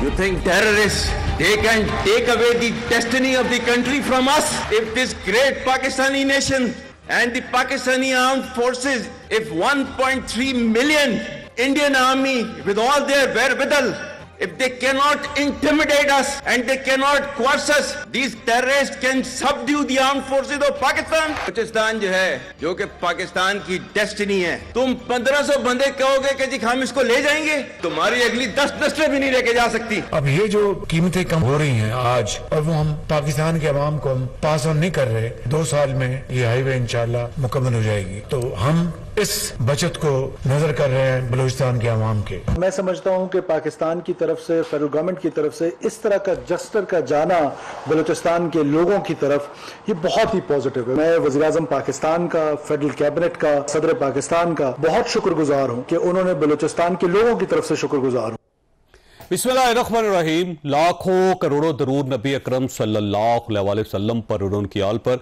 You think terrorists, they can take away the destiny of the country from us? If this great Pakistani nation and the Pakistani armed forces, if 1.3 million Indian army with all their wherewithal, if they cannot intimidate us and they cannot coerce us, these terrorists can subdue the armed forces of Pakistan. Balochistan जो है, जो कि पाकिस्तान की destiny है, तुम 1500 बंदे कहोगे कि जी हम इसको ले जाएंगे, तुम्हारी अगली 10 नस्लें भी नहीं लेके जा सकती। अब ये जो कीमतें कम हो रही हैं आज, और वो हम पाकिस्तान के अवाम को हम पास ऑन नहीं कर रहे, 2 साल में ये हाईवे इंशाल्लाह मुकम्मल हो जाएगी। तो हम इस बचत को नजर कर रहे हैं बलूचिस्तान के अवाम के। मैं समझता हूं कि पाकिस्तान की तरफ से, फेडरल गवर्नमेंट की तरफ से इस तरह का जस्टर का जाना बलूचिस्तान के लोगों की तरफ, ये बहुत ही पॉजिटिव है। मैं वज़ीर-ए-आज़म पाकिस्तान का, फेडरल कैबिनेट का, सदर पाकिस्तान का बहुत शुक्रगुजार हूं कि उन्होंने बलूचिस्तान के लोगों की तरफ से शुक्रगुजार हूं। बिस्मिल्लाहिर्रहमानिर्रहीम। लाखों करोड़ों दरूद नबी अकरम सल्लल्लाहु अलैहि वसल्लम पर और उनकी आल पर।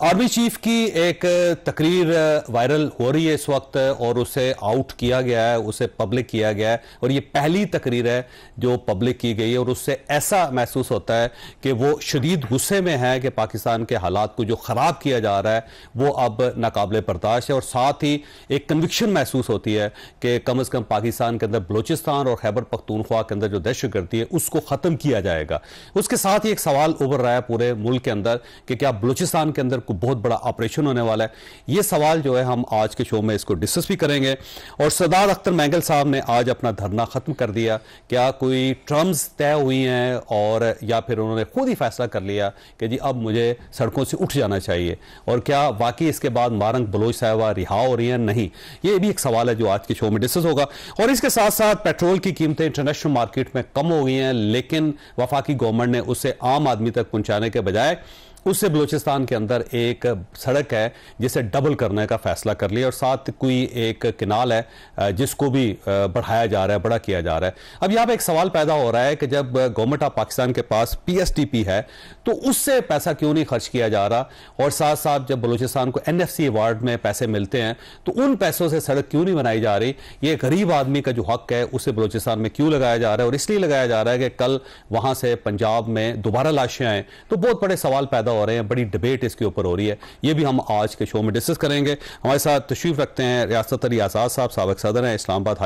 आर्मी चीफ की एक तकरीर वायरल हो रही है इस वक्त और उसे आउट किया गया है, उसे पब्लिक किया गया है और ये पहली तकरीर है जो पब्लिक की गई है और उससे ऐसा महसूस होता है कि वो शदीद गुस्से में है कि पाकिस्तान के हालात को जो ख़राब किया जा रहा है वो अब नाकाबिले बर्दाश्त है और साथ ही एक कन्विक्शन महसूस होती है कि कम से कम पाकिस्तान के अंदर बलूचिस्तान और खैबर पख्तूनख्वा के अंदर जो दहशतगर्दी है उसको ख़त्म किया जाएगा। उसके साथ ही एक सवाल उभर रहा है पूरे मुल्क के अंदर कि क्या बलूचिस्तान के अंदर कोई बहुत बड़ा ऑपरेशन होने वाला है। ये सवाल जो है हम आज के शो में इसको डिस्कस भी करेंगे। और सरदार अख्तर मैंगल साहब ने आज अपना धरना ख़त्म कर दिया। क्या कोई टर्म्स तय हुई हैं और या फिर उन्होंने खुद ही फैसला कर लिया कि जी अब मुझे सड़कों से उठ जाना चाहिए, और क्या वाकई इसके बाद मारंग बलोच साहिबा रिहा हो रही हैं? नहीं, ये भी एक सवाल है जो आज के शो में डिस्कस होगा। और इसके साथ साथ पेट्रोल की कीमतें इंटरनेशनल मार्केट में कम हो गई हैं, लेकिन वफाकी गवर्नमेंट ने उसे आम आदमी तक पहुंचाने के बजाय उससे बलूचिस्तान के अंदर एक सड़क है जिसे डबल करने का फैसला कर लिया और साथ कोई एक किनाल है जिसको भी बढ़ाया जा रहा है, बड़ा किया जा रहा है। अब यहाँ पे एक सवाल पैदा हो रहा है कि जब गवर्नमेंट ऑफ पाकिस्तान के पास PSTP है तो उससे पैसा क्यों नहीं खर्च किया जा रहा, और साथ साथ जब बलूचिस्तान को NFC अवार्ड में पैसे मिलते हैं तो उन पैसों से सड़क क्यों नहीं बनाई जा रही। ये गरीब आदमी का जो हक है उसे बलूचिस्तान में क्यों लगाया जा रहा है, और इसलिए लगाया जा रहा है कि कल वहां से पंजाब में दोबारा लाशें आए तो बहुत बड़े सवाल पैदा हो रहे हैं, बड़ी डिबेट इसके ऊपर हो रही है। ये भी हम आज के शो में डिस्कस करेंगे। हमारे साथ तशरीफ रखते हैं रियासत अली आज़ाद साहब, साबिक सदर हैं Islamabad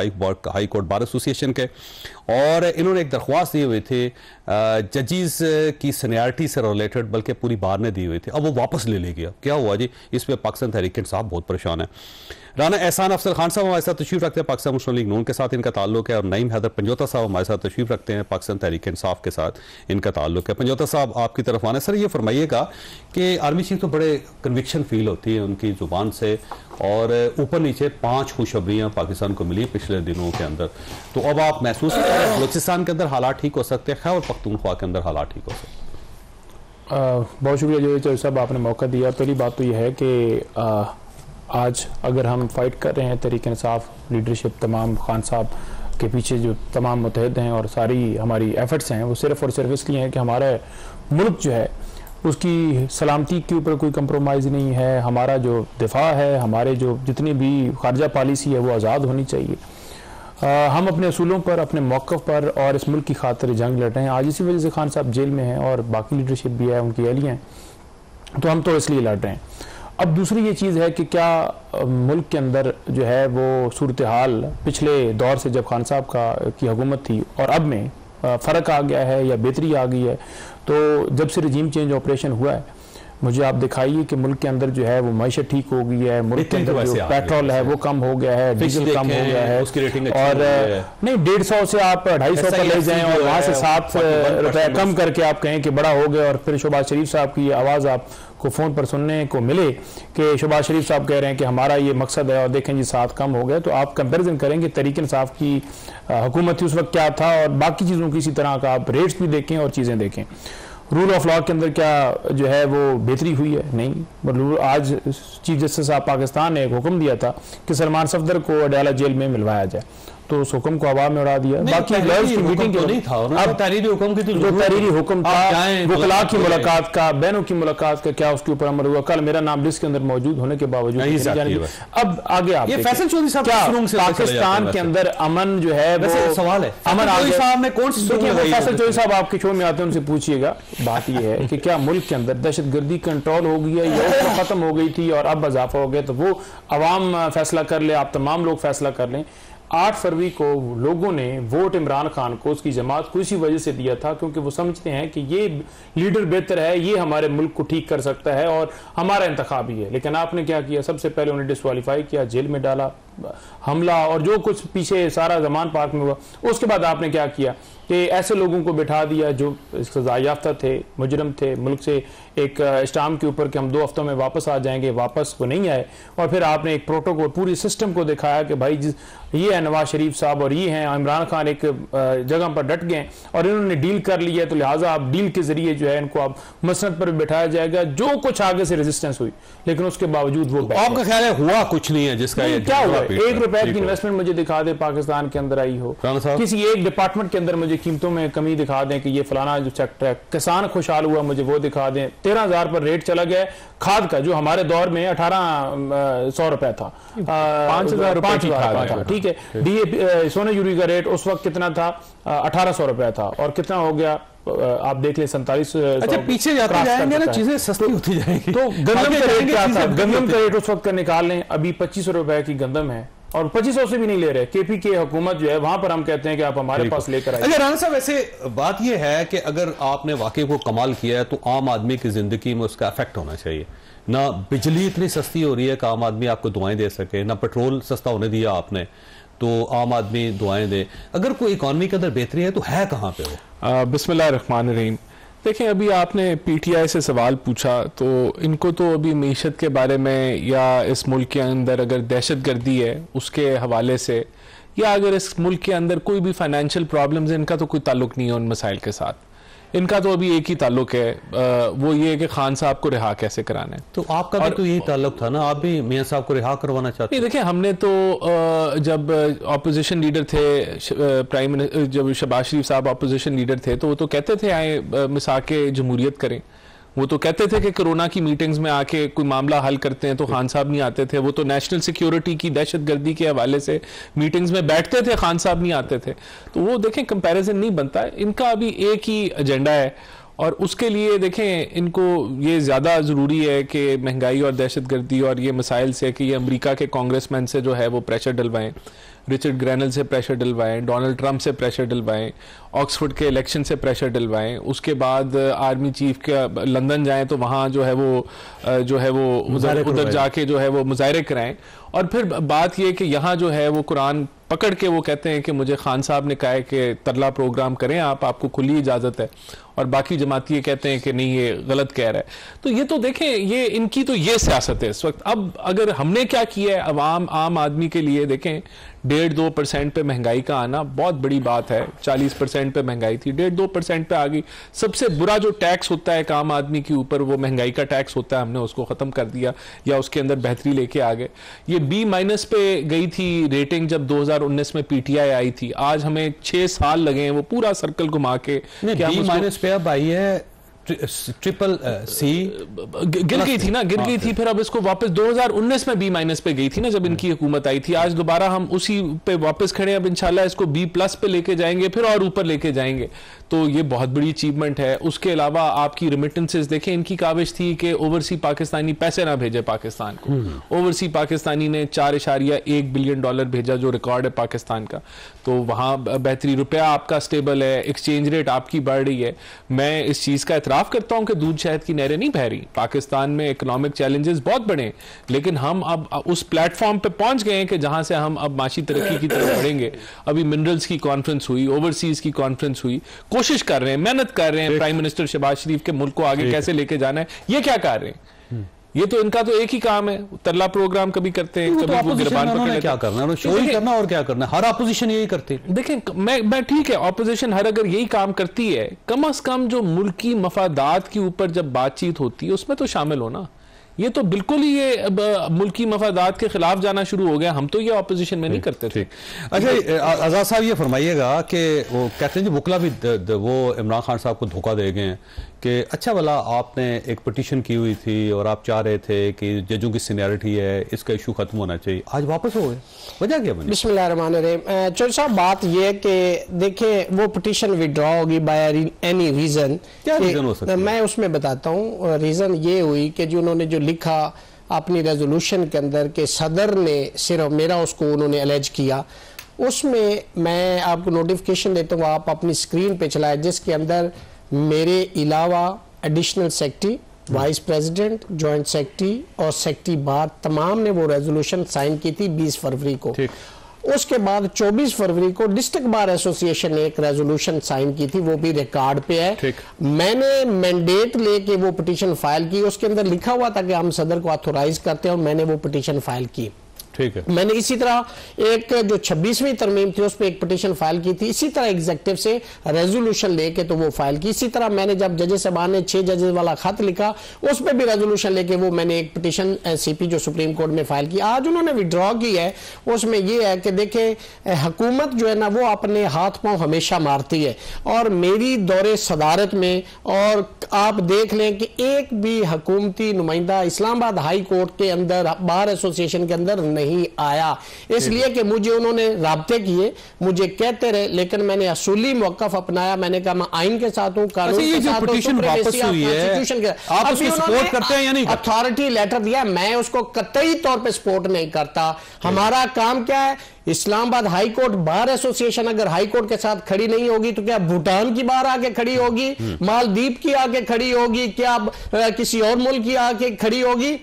high court bar association के, और इन्होंने एक दरख्वास्त दी हुई थी जजेस की सीनियरिटी से रिलेटेड, बल्कि पूरी बार ने दी हुई थी, अब वो वापस ले गया। क्या हुआ जी? इस पर पाकिस्तान तहरीक इंसाफ बहुत परेशान है। राना एहसान अफजल खान साहब हमारे साथ तशरीफ रखते हैं, पाकिस्तान मुस्लिम लीग नून के साथ इनका ताल्लुक है, और नईम हैदर पंजोता साहब हमारे साथ तशरीफ रखते हैं, पाकिस्तान तहरीक इंसाफ के साथ इनका ताल्लुक है। पंजोता साहब आपकी तरफ आना। सर ये फरमाइएगा कि आर्मी चीफ तो बड़े कन्विक्शन फील होती है उनकी जुबान से, और ऊपर नीचे 5 खुशखबरियां पाकिस्तान को मिली पिछले दिनों के अंदर, तो अब आप महसूस कर रहे हैं बलूचिस्तान के अंदर हालात ठीक हो सकते हैं, खैबर पख्तूनख्वा के अंदर हालात ठीक हो सकते हैं? बहुत शुक्रिया जो साहब आपने मौका दिया। पहली बात तो यह है कि आज अगर हम फाइट कर रहे हैं तहरीक इंसाफ लीडरशिप, तमाम खान साहब के पीछे जो तमाम मुतहद हैं और सारी हमारी एफर्ट्स हैं, वो सिर्फ़ और सिर्फ इसलिए हैं कि हमारा मुल्क जो है उसकी सलामती के ऊपर कोई कंप्रोमाइज़ नहीं है। हमारा जो दिफा है, हमारे जो जितनी भी खारजा पॉलिसी है वो आज़ाद होनी चाहिए। हम अपने असूलों पर, अपने मौक़िफ़ पर और इस मुल्क की खातिर जंग लड़ रहे हैं। आज इसी वजह से खान साहब जेल में हैं और बाकी लीडरशिप भी है, उनकी अहलियाँ हैं, तो हम तो इसलिए लड़ रहे हैं। अब दूसरी ये चीज़ है कि क्या मुल्क के अंदर जो है वो सूरत हाल पिछले दौर से जब खान साहब की हुकूमत थी और अब में फ़र्क आ गया है या बेहतरी आ गई है? तो जब से रजीम चेंज ऑपरेशन हुआ है, मुझे आप दिखाइए कि मुल्क के अंदर जो है वो मैशत ठीक हो गई है, मुल्क के अंदर जो पेट्रोल है वो कम हो गया है, डीजल कम हो गया है, और नहीं 150 से आप 250 पर ले जाएं और वहाँ से 7 रुपये कम करके आप कहें कि बड़ा हो गया, और फिर शहबाज शरीफ साहब की आवाज़ आपको फ़ोन पर सुनने को मिले कि शहबाज शरीफ साहब कह रहे हैं कि हमारा ये मकसद है और देखें जी 7 कम हो गया, तो आप कंपेरिजन करेंगे तहरीक इंसाफ की हुकूमत थी उस वक्त क्या था और बाकी चीज़ों की इसी तरह का आप रेट्स भी देखें और चीज़ें देखें। रूल ऑफ लॉ के अंदर क्या जो है वो बेहतरी हुई है? नहीं। आज चीफ जस्टिस साहब पाकिस्तान ने एक हुक्म दिया था कि सलमान सफदर को अडयाला जेल में मिलवाया जाए, तो उस हुक्म को हवा में उड़ा दिया। बाकी लॉयर्स की मीटिंग तो नहीं था, अब तहरीरी हुक्म की जो तहरीरी हुक्म था, वकला की मुलाकात का, बहनों की मुलाकात का क्या उसके ऊपर अमल हुआ? कल मेरा नाम लिस्ट के अंदर मौजूद होने के बावजूद अब आगे आप फैसल चौधरी साहब क्या पाकिस्तान के अंदर अमन जो है वो सवाल है, अमन साहब ने कौन सी फैसल चौधरी साहब आपके शो में आते हैं उनसे पूछिएगा। बात यह है कि क्या मुल्क के अंदर दहशतगर्दी कंट्रोल हो गई है या खत्म हो गई थी और अब इजाफा हो गया, तो वो अवाम फैसला कर ले, आप तमाम लोग फैसला कर लें। 8 फरवरी को लोगों ने वोट इमरान खान को, उसकी जमात को इसी वजह से दिया था क्योंकि वो समझते हैं कि ये लीडर बेहतर है, ये हमारे मुल्क को ठीक कर सकता है और हमारा इंतखाब ही है। लेकिन आपने क्या किया? सबसे पहले उन्हें डिस्क्वालीफाई किया, जेल में डाला, हमला और जो कुछ पीछे सारा जमान पार्क में हुआ। उसके बाद आपने क्या किया कि ऐसे लोगों को बिठा दिया जो सजा याफ्ता थे, मुजरम थे, मुल्क से एक स्टाम्प के ऊपर कि हम 2 हफ्तों में वापस आ जाएंगे, वापस वो नहीं आए। और फिर आपने एक प्रोटोकॉल पूरी सिस्टम को दिखाया कि भाई ये है नवाज शरीफ साहब और ये हैं इमरान खान, एक जगह पर डट गए और इन्होंने डील कर लिया है, तो लिहाजा आप डील के जरिए जो है इनको आप मसनद पर बिठाया जाएगा। जो कुछ आगे से रेजिस्टेंस हुई, लेकिन उसके बावजूद वो आपका ख्याल है हुआ कुछ नहीं है जिसका क्या हुआ? 1 रुपए की इन्वेस्टमेंट मुझे दिखा दे पाकिस्तान के अंदर आई हो, किसी एक डिपार्टमेंट के अंदर मुझे कीमतों में कमी दिखा दें कि ये फलाना जो सेक्टर है, किसान खुशहाल हुआ मुझे वो दिखा दें। 13,000 पर रेट चला गया खाद का, जो हमारे दौर में 1800 रुपए था, 5,000 था, ठीक है। डीएपी सोने यूरी का रेट उस वक्त कितना था? 1800 रुपए था और कितना हो गया आप देख ले 47। अच्छा पीछे जाते जाएंगे ना चीजें सस्ती होती जाएंगी। तो गंदम का रेट क्या था? गंदम का रेट उस वक्त का निकाल लें, अभी 2500 रुपए की गंदम है और 2500 से भी नहीं ले रहे। केपी की हुकूमत जो है वहां पर हम कहते हैं कि आप हमारे पास लेकर आइए। अगर राणा साहब ऐसे बात यह है कि अगर आपने वाकई को कमाल किया है तो आम आदमी की जिंदगी में उसका इफेक्ट होना चाहिए। ना बिजली इतनी सस्ती हो रही है कि आम आदमी आपको दुआएं दे सके, ना पेट्रोल सस्ता होने दिया आपने तो आम आदमी दुआएं दे। अगर कोई इकॉनमी के अंदर बेहतरी है तो है कहां पे वो? बिस्मिल्लाहिर्रहमानिर्रहीम। देखिए अभी आपने पीटीआई से सवाल पूछा तो इनको तो अभी मीशत के बारे में या इस मुल्क के अंदर अगर दहशतगर्दी है उसके हवाले से या अगर इस मुल्क के अंदर कोई भी फाइनेंशियल प्रॉब्लम्स है, इनका तो कोई ताल्लुक नहीं है उन मसाइल के साथ। इनका तो अभी एक ही ताल्लुक है, वो ये है कि खान साहब को रिहा कैसे कराना है। तो आपका भी तो यही ताल्लुक था ना, आप भी मियां साहब को रिहा करवाना चाहते? देखिए हमने तो जब अपोजिशन लीडर थे, जब शहबाज शरीफ साहब अपोजिशन लीडर थे तो वो तो कहते थे आए मिसाके जमहूरियत करें। वो तो कहते थे कि कोरोना की मीटिंग्स में आके कोई मामला हल करते हैं तो खान साहब नहीं आते थे। वो तो नेशनल सिक्योरिटी की, दहशतगर्दी के हवाले से मीटिंग्स में बैठते थे, खान साहब नहीं आते थे। तो वो देखें कंपैरिजन नहीं बनता है। इनका अभी एक ही एजेंडा है और उसके लिए देखें इनको ये ज़्यादा ज़रूरी है कि महंगाई और दहशतगर्दी और ये मसाइल से कि ये अमेरिका के कांग्रेसमैन से जो है वो प्रेशर डलवाएं, रिचर्ड ग्रैनल से प्रेशर डलवाएं, डोनाल्ड ट्रंप से प्रेशर डलवाएं, ऑक्सफोर्ड के इलेक्शन से प्रेशर डलवाएं। उसके बाद आर्मी चीफ का लंदन जाएं तो वहाँ जो है वो उधर जाके जो है वो मुजाहरे कराएं। और फिर बात यह कि यहाँ जो है वो कुरान पकड़ के वो कहते हैं कि मुझे खान साहब ने कहा है कि तरला प्रोग्राम करें आपको खुली इजाज़त है, और बाकी जमाती ये कहते हैं कि नहीं ये गलत कह रहा है। तो ये तो देखें ये इनकी तो ये सियासत है इस वक्त। अब अगर हमने क्या किया है आम आदमी के लिए, देखें 1.5-2% पे महंगाई का आना बहुत बड़ी बात है। 40% पे महंगाई थी, 1.5-2% पे आ गई। सबसे बुरा जो टैक्स होता है एक आम आदमी के ऊपर वो महंगाई का टैक्स होता है, हमने उसको खत्म कर दिया या उसके अंदर बेहतरी लेके आ गए। ये B- पे गई थी रेटिंग जब 2019 में पीटीआई आई थी। आज हमें 6 साल लगे हैं वो पूरा सर्कल घुमा के। B- पे अब आई है ट्रिपल सी, गिर गई थी ना, गिर गई थी। फिर अब इसको वापस 2019 में B- पे गई थी ना जब इनकी हुकूमत आई थी। आज दोबारा हम उसी पे वापस खड़े हैं। अब इंशाल्लाह इसको B+ पे लेके जाएंगे, फिर और ऊपर लेके जाएंगे। तो ये बहुत बड़ी अचीवमेंट है। उसके अलावा आपकी रिमिटेंसेस देखें, इनकी काविश थी कि ओवरसी पाकिस्तानी पैसे ना भेजे पाकिस्तान को। ओवरसी पाकिस्तानी ने $4.1 बिलियन भेजा, जो रिकॉर्ड है पाकिस्तान का। तो वहाँ बेहतरी, रुपया आपका स्टेबल है, एक्सचेंज रेट आपकी बढ़ रही है। मैं इस चीज़ का इतराफ़ करता हूँ कि दूध शहद की नहरें नहीं बह रही। पाकिस्तान में इकोनॉमिक चैलेंजेस बहुत बड़े, लेकिन हम अब उस प्लेटफॉर्म पे पहुंच गए हैं कि जहां से हम अब माशी तरक्की की तरफ बढ़ेंगे। अभी मिनरल्स की कॉन्फ्रेंस हुई, ओवरसीज की कॉन्फ्रेंस हुई, कोशिश कर रहे हैं, मेहनत कर रहे हैं। प्राइम मिनिस्टर शहबाज शरीफ के मुल्क को आगे कैसे लेके जाना है, ये क्या कर रहे हैं? ये तो इनका तो एक ही काम है, तरला प्रोग्राम कभी करते हैं, कभी वो गिरबान पकड़ क्या करना है, शो ही करना और क्या करना है। हर अपोजिशन यही करती है। देखें मैं ठीक है, अपोजिशन हर अगर यही काम करती है, कम अज कम जो मुल्की मफादात के ऊपर जब बातचीत होती है उसमें तो शामिल हो ना। ये तो बिल्कुल ही ये मुल्की मफादात के खिलाफ जाना शुरू हो गया। हम तो ये ऑपोजिशन में नहीं करते थे। अच्छा आजाद साहब ये फरमाइएगा कि वो कहते हैं जी वकला भी वो इमरान खान साहब को धोखा दे गए हैं कि अच्छा भला आपने एक पिटीशन की हुई थी और आप चाह रहे थे कि जजों की सीनियरिटी है, इसका इशू खत्म होना चाहिए, आज वापस हो गए, वजह क्या बनी? बिस्मिल्लाहिर्रहमानिर्रहीम। चौधरी साहब बात यह है कि देखिए वो पिटीशन विड्रॉ होगी बाय एनी रीजन। क्या रीजन हो सकता है? मैं उसमें बताता हूँ। रीजन ये हुई कि जो उन्होंने जो लिखा अपनी रेजोल्यूशन के अंदर के सदर ने सिर्फ मेरा उसको उन्होंने एलेज किया, उसमें मैं आपको नोटिफिकेशन देता हूँ, आप अपनी स्क्रीन पे चलाए, जिसके अंदर मेरे अलावा additional secretary, vice president, joint secretary और सेक्रेटरी बार तमाम ने वो रेजोल्यूशन साइन की थी 20 फरवरी को। उसके बाद 24 फरवरी को डिस्ट्रिक्ट बार एसोसिएशन ने एक रेजोल्यूशन साइन की थी, वो भी रिकॉर्ड पे है। मैंने मैंडेट लेके वो पिटीशन फाइल की, उसके अंदर लिखा हुआ था कि हम सदर को ऑथोराइज करते हैं और मैंने वो पिटीशन फाइल की। ठीक है। मैंने इसी तरह एक जो 26वीं तरमीम थी उस पर एक पिटीशन फाइल की थी, इसी तरह एग्जीक्यूटिव से रेजोल्यूशन लेके तो वो फाइल की। इसी तरह मैंने जब जजेस साहब ने 6 जजेस वाला खत लिखा उस पर भी रेजोल्यूशन लेके वो मैंने एक पिटीशन सीपी जो सुप्रीम कोर्ट में फाइल की। आज उन्होंने विड्रॉ की है, उसमें यह है कि देखें हुकूमत जो है ना वो अपने हाथ पांव हमेशा मारती है, और मेरी दौरे सदारत में और आप देख लें कि एक भी हुकूमती नुमाइंदा इस्लामाबाद हाई कोर्ट के अंदर बार एसोसिएशन के अंदर नहीं आया, इसलिए कि मुझे उन्होंने राब्ते किए, मुझे कहते रहे, लेकिन मैंने असूली मौकफ अपनाया। मैंने कहा मैं आइन के साथ हूं, कानून के साथ हूं, कॉन्स्टिट्यूशन के साथ। आप उसको सपोर्ट करते हैं या नहीं? अथॉरिटी लेटर दिया, मैं उसको कतई तौर पे सपोर्ट नहीं करता। हमारा काम क्या है? Islamabad high court bar association अगर हाई कोर्ट के साथ खड़ी नहीं होगी तो क्या भूटान की बार आके खड़ी होगी, मालदीव की आके खड़ी होगी, क्या किसी और मुल्क की आके खड़ी होगी?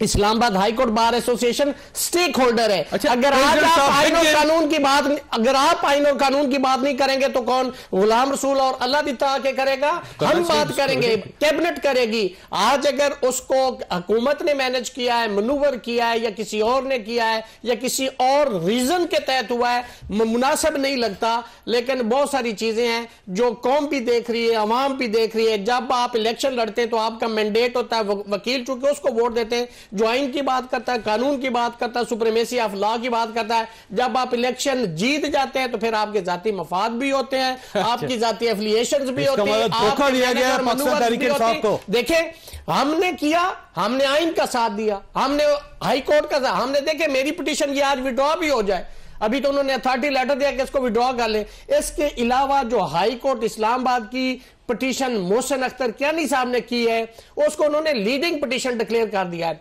Islamabad high court bar association stakeholder है। अच्छा, अगर आज आप आइन और कानून की बात, अगर आप आइन और कानून की बात नहीं करेंगे तो कौन? गुलाम रसूल और अल्लाह भी के करेगा? हम बात करेंगे, कैबिनेट करेगी। आज अगर उसको हुकूमत ने मैनेज किया है, मनूवर किया है, या किसी और ने किया है, या किसी और रीजन के तहत हुआ है, मुनासिब नहीं लगता। लेकिन बहुत सारी चीजें हैं जो कौम भी देख रही है, अवाम भी देख रही है। जब आप इलेक्शन लड़ते हैं तो आपका मैंडेट होता है, वकील चूंकि उसको वोट देते हैं, जो आइन की बात करता है, कानून की बात करता है, सुप्रीमेसी ऑफ लॉ की बात करता है। जब आप इलेक्शन जीत जाते हैं तो फिर आपके जाती मफाद भी होते हैं, आपकी जाती एफिलिएशंस भी होती हैं। धोखा दिया गया पाकिस्तान तहरीक इंसाफ को। देखें हमने किया, हमने आइन का साथ दिया, हमने हाई कोर्ट का साथ, हमने देखे मेरी पिटीशन ये आज विड्रॉ भी हो जाए, अभी तो उन्होंने अथॉरिटी लेटर दिया कि इसको विड्रॉ कर ले। इसके अलावा जो हाई कोर्ट इस्लामाबाद की पिटीशन मोहसिन अख्तर कियानी साहब ने की है, उसको उन्होंने लीडिंग पिटीशन डिक्लेयर कर दिया है।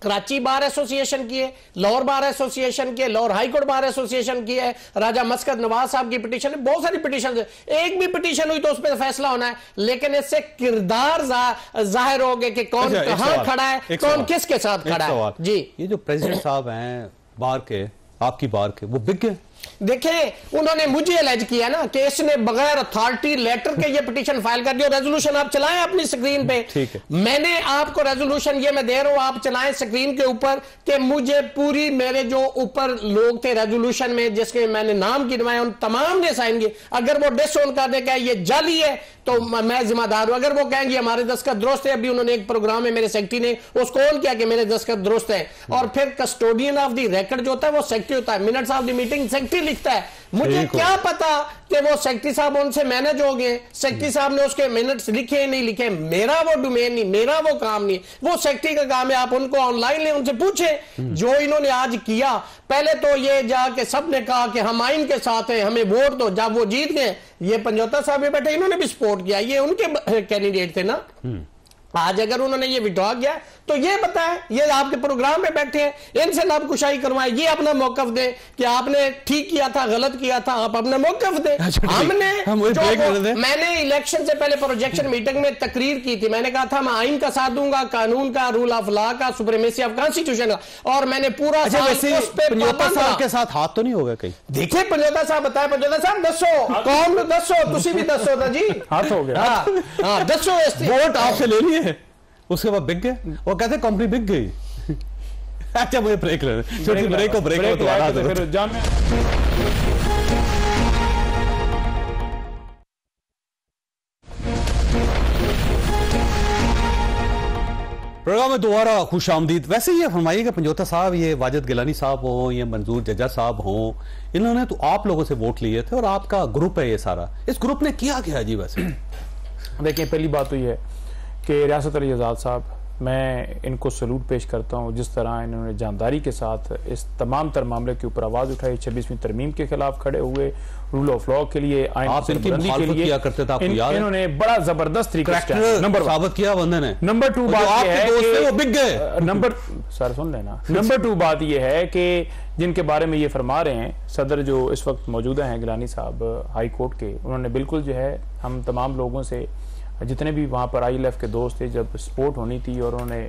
कराची बार एसोसिएशन की है, लाहौर बार एसोसिएशन की है, Lahore high court bar association की है, राजा मस्कत नवाज साहब की पिटीशन है, बहुत सारी पिटीशन है। एक भी पिटीशन हुई तो उस पर फैसला होना है, लेकिन इससे किरदार जाहिर हो गए कि कौन कहां खड़ा है, कौन किसके साथ खड़ा है। जी, ये जो प्रेसिडेंट साहब हैं बार के, आपकी बार के, वो बिक गए। देखें उन्होंने मुझे एलेज किया ना कि इसने बगैर अथॉरिटी लेटर के ये पिटीशन फाइल कर दिया। रेजोल्यूशन आप चलाएं अपनी स्क्रीन पे, ठीक है। मैंने आपको रेजोल्यूशन ये मैं दे रहा हूं, आप चलाएं स्क्रीन के ऊपर कि मुझे पूरी मेरे जो ऊपर लोग थे रेजोल्यूशन में जिसके मैंने नाम गिनवाए उन तमाम ने साइन किए। अगर वो डिसऑन करने का ये जाली है तो मैं जिम्मेदार हूं। अगर वो कहेंगे हमारे दस्तखत दुरुस्त है, अभी उन्होंने एक प्रोग्राम में मेरे सेक्रेटरी ने उसको ऑन किया कि मेरे दस्तखत दुरुस्त है, और फिर कस्टोडियन ऑफ द रिकॉर्ड जो होता है वो सेक्रेटरी होता है, minutes of the meeting secretary लिखता है। मुझे क्या पता कि वो सेक्रेटरी साहब उनसे मैनेज हो गए, सेक्रेटरी साहब ने उसके मिनट्स लिखे नहीं लिखे, मेरा वो डोमेन नहीं, मेरा वो काम नहीं, वो सेक्रेटरी का काम है। आप उनको ऑनलाइन ले, उनसे पूछे जो इन्होंने आज किया। पहले तो ये जाके सबने कहा कि हम आइन के साथ हैं, हमें वोट दो। जब वो जीत गए, ये पंजोता साहब भी बैठे, इन्होंने भी सपोर्ट किया, ये उनके कैंडिडेट थे ना। आज अगर उन्होंने ये विड्रॉ किया तो ये बताएं, ये आपके प्रोग्राम में बैठे हैं, इनसे लाभकुशाई करवाएं, ये अपना मौकफ दे कि आपने ठीक किया था, गलत किया था, आप अपना मौकफ दे। मैंने इलेक्शन से पहले प्रोजेक्शन मीटिंग में तकरीर की थी, मैंने कहा था मैं आइन का साथ दूंगा, कानून का, रूल ऑफ लॉ का, सुप्रीमेसी ऑफ कॉन्स्टिट्यूशन का, और मैंने पूरा पंजोता साहब के साथ हाथ तो नहीं होगा कहीं? देखिए पंजोता साहब बताए, पंजोता साहब दसो कौन दसो, तुसी भी दसो था जी, हाथ हो गया। हाँ दसो, वोट आपसे ले लिए, उसके बाद बिक गए, वो कहते कंपनी बिक गई। अच्छा मुझे ब्रेक लेना, छोटी ब्रेक को फिर जान प्रोग्राम में दोबारा खुश आमदीद। वैसे ये फरमाइए कि पंजोता साहब, ये वाजिद गिलानी साहब हो, ये मंजूर जज्जा साहब हो, इन्होंने तो आप लोगों से वोट लिए थे और आपका ग्रुप है ये सारा, इस ग्रुप ने किया क्या जी? वैसे देखिए, पहली बात तो ये है कि रियासत अली आज़ाद साहब, मैं इनको सलूट पेश करता हूँ जिस तरह इन्होंने जानदारी के साथ इस तमाम तर मामले के ऊपर आवाज उठाई, 26वीं तरमीम के खिलाफ खड़े हुए, रूल ऑफ लॉ के लिए, आप इनकी मुखालफत किया करते थे, आपको याद है? इन्होंने बड़ा जबरदस्त तरीके से नंबर साबित किया बंदे ने। नंबर 2 बात यह है कि वो बिक गए। नंबर सर सुन लेना। नंबर 2 बात यह है कि जिनके बारे में ये फरमा रहे हैं सदर जो इस वक्त मौजूदा हैं गिलानी साहब हाई कोर्ट के, उन्होंने बिल्कुल जो है हम तमाम लोगों से, जितने भी वहाँ पर ILF के दोस्त थे, जब स्पोर्ट होनी थी और उन्होंने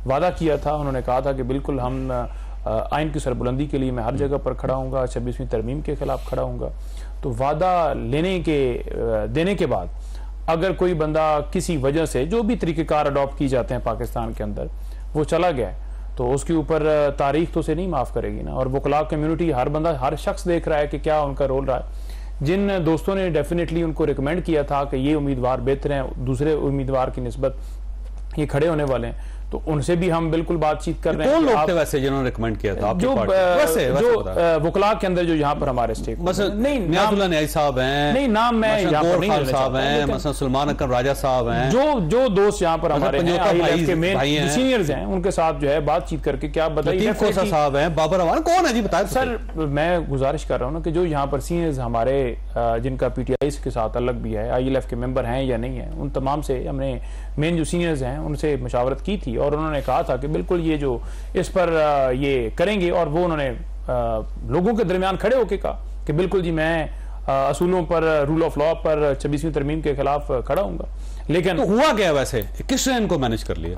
वादा किया था, उन्होंने कहा था कि बिल्कुल हम आइन की सरबुलंदी के लिए मैं हर जगह पर खड़ा हूँगा, 26वीं तरमीम के खिलाफ खड़ा हूँगा। तो वादा देने के बाद अगर कोई बंदा किसी वजह से जो भी तरीक़ेकार अडॉप्ट की जाते हैं पाकिस्तान के अंदर वो चला गया तो उसके ऊपर तारीख तो उसे नहीं माफ़ करेगी ना। और वकला कम्युनिटी, हर बंदा, हर शख्स देख रहा है कि क्या उनका रोल रहा है। जिन दोस्तों ने डेफिनेटली उनको रिकमेंड किया था कि ये उम्मीदवार बेहतर हैं दूसरे उम्मीदवार की निस्बत, ये खड़े होने वाले हैं, तो उनसे भी हम बिल्कुल बातचीत कर रहे हैं। कौन लोग थे वैसे जिन्होंने रिकमेंड किया था? जो वकला के अंदर जो यहाँ पर हमारे स्टेक नहीं, नियाजुल्लाह न्याजी साहब हैं, नहीं नाम मैं यहाँ पर नहीं साहब हैं, मसलन सलमान अकरम राजा साहब हैं, जो दोस्त यहाँ पर हमारे सीनियर्स हैं, उनके साथ जो है बातचीत करके क्या बताइए साहब हैं, बाबर अवान कौन है जी बताए? सर मैं गुजारिश कर रहा हूँ ना कि जो यहाँ पर सीनियर्स हमारे जिनका PTI के साथ अलग भी है, ILF के मेंबर हैं या नहीं है, उन तमाम से हमने मेन जो सीनियर्स हैं उनसे मशावरत की थी और उन्होंने कहा था कि बिल्कुल ये जो इस पर ये करेंगे। और वो उन्होंने लोगों के दरमियान खड़े होकर कहा कि बिल्कुल जी मैं असूलों पर, रूल ऑफ लॉ पर, 26वीं तरमीम के खिलाफ खड़ा हूंगा। लेकिन तो हुआ क्या वैसे, किसने इनको मैनेज कर लिया?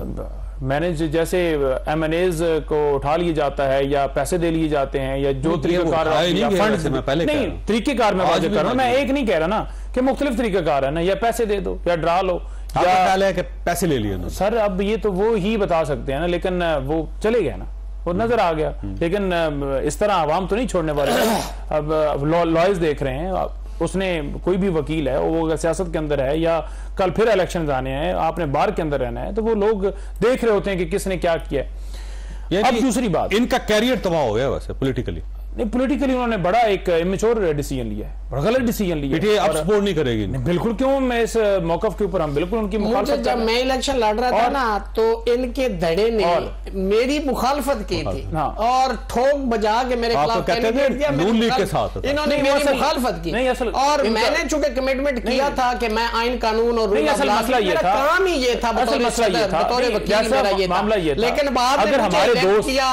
मैनेज जैसे MNAs को उठा लिया जाता है या पैसे दे लिए जाते हैं या जो तरीकेकार नहीं, तरीकेकार में बात कर रहा हूं मैं, एक नहीं कह रहा ना कि मुख्तलिफ तरीकेकार है ना, या पैसे दे दो या ड्रा लो या पैसे ले लिए सर। अब ये तो वो ही बता सकते हैं ना, लेकिन वो चले गया ना, वो नजर आ गया। लेकिन इस तरह आवाम तो नहीं छोड़ने वाले। अब लॉयर्स देख रहे हैं, उसने कोई भी वकील है वो अगर सियासत के अंदर है या कल फिर इलेक्शन आने हैं, आपने बार के अंदर रहना है, तो वो लोग देख रहे होते हैं कि किसने क्या किया। अब दूसरी बात, इनका कैरियर तबाह हो गया वैसे पॉलिटिकली। नहीं, पॉलिटिकली उन्होंने बड़ा एक इमेच्योर डिसीजन लिया है, गलत डिसीजन लिया है। अब सपोर्ट नहीं करेगी? बिल्कुल, क्यों, मैं इस मौकफ के ऊपर हम बिल्कुल उनकी मुखालफत। जब मैं इलेक्शन लड़ रहा था ना तो इनके धड़े ने मेरी मुखालफत की थी और ठोक बजा के मेरे खिलाफ कैंडिडेट दिया, इन्होंने मेरी मुखालफत की। और मैंने चूंकि कमिटमेंट किया था कि मैं आइन कानून और रूल ऑफ लॉ, मेरा काम ही ये था बतौर वकील, मेरा ये मामला ये था। लेकिन बाद में हमारे दोस्त किया,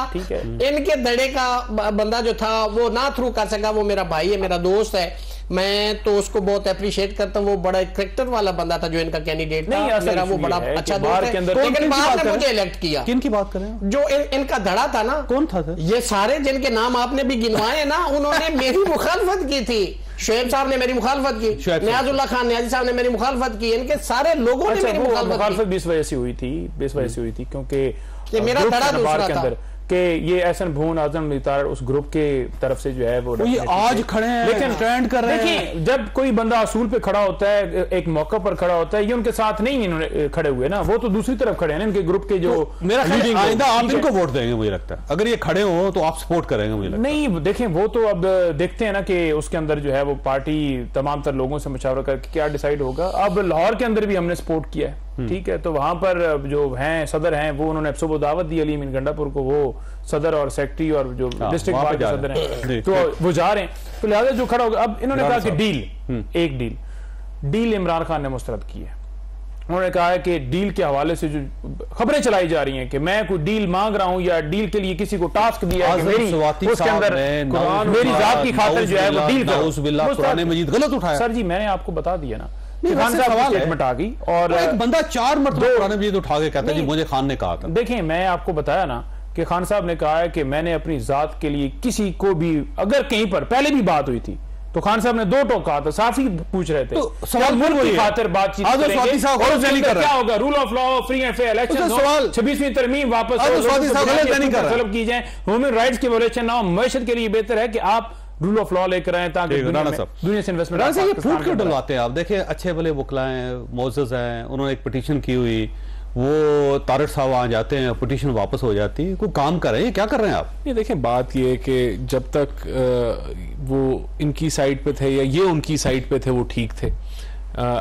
इनके धड़े का बंदा जो था वो ना थ्रू कर सका, वो मेरा भाई है, मेरा दोस्त है, मैं तो उसको बहुत अप्रिशिएट करता हूँ। वो बड़ा कैरेक्टर वाला बंदा था जो इनका कैंडिडेट था, मेरा वो बड़ा अच्छा दोस्त है। लेकिन बाद में मुझे इलेक्ट किया। किन की बात कर रहे हैं? जो इनका धड़ा था ना, कौन था सर? ये सारे जिनके नाम आपने भी गिनवाए ना, उन्होंने मेरी मुखालफत की थी। शोएब साहब ने मेरी मुखालफत की, नियाजुल्लाह खान न्याजी साहब ने मेरी मुखालफत की, इनके सारे लोगों ने मेरी मुखालफत 20 वजह से हुई थी, 20 वजह से हुई थी, क्योंकि मेरा धड़ा दूसरा था कि ये एहसन भून आजम मितार उस ग्रुप के तरफ से जो है वो ये आज खड़े हैं, लेकिन ट्रेंड कर रहे हैं। जब कोई बंदा असूल पे खड़ा होता है, एक मौका पर खड़ा होता है, ये उनके साथ नहीं इन्होंने खड़े हुए ना, वो तो दूसरी तरफ खड़े हैं इनके ग्रुप के जो मेरा ख्याल आइंदा आप इनको वोट देंगे मुझे लगता है, अगर ये खड़े हो तो आप सपोर्ट करेंगे मुझे लगता है। नहीं देखें, वो तो अब देखते हैं ना कि उसके अंदर जो है वो पार्टी तमाम तर लोगों से मशवरा करके क्या डिसाइड होगा। अब लाहौर के अंदर भी हमने सपोर्ट किया है, ठीक है, तो वहां पर जो हैं सदर हैं वो उन्होंने सुबह दावत दी अली मीन गंडापुर को, वो सदर और सेक्रेटरी और जो डिस्ट्रिक्ट बार के सदर हैं तो वो जा रहे हैं, तो लिहाजा जो खड़ा होगा। अब इन्होंने कहा कि डील इमरान खान ने मुस्तरद की है। उन्होंने कहा है कि डील के हवाले से जो खबरें चलाई जा रही हैं कि मैं कोई डील मांग रहा हूं या डील के लिए किसी को टास्क दिया है कि उसके अंदर मेरी जात की खातिर जो है वो डील करो। गलत उठाया सर जी, मैंने आपको बता दिया ना, खान साहब स्टेटमेंट आ गई और एक बंदा 4 मरतबा पुराने मजीद उठा के कहता है जी मुझे खान ने कहा था। देखें, मैं आपको बताया ना कि खान साहब ने कहा है कि मैंने अपनी जात के लिए किसी को भी, अगर कहीं पर पहले भी बात हुई थी तो खान साहब ने 2 टोक कहा था, साफ ही पूछ रहे थे तो सवाल मुल्क की खातिर बातचीत क्या होगा, rule of law, free and fair election, 26वीं तरमीम वापस तलब की जाए, ह्यूमन राइट्स की वायलेशन ना हो, मईशत के लिए बेहतर है कि आप रूल ऑफ लॉ लेकर आए ताकि दुनिया से इन्वेस्टमेंट। ये फूट क्यों डलवाते हैं आप? देखिए अच्छे भले वकला हैं, मोअज़्ज़ज़ हैं, उन्होंने एक पिटीशन की हुई, वो तारक साहब आ जाते हैं, पिटीशन वापस हो जाती है, कोई काम कर रहे हैं, क्या कर रहे हैं आप? ये देखें, बात ये है कि जब तक वो इनकी साइड पे थे या ये उनकी साइड पे थे वो ठीक थे।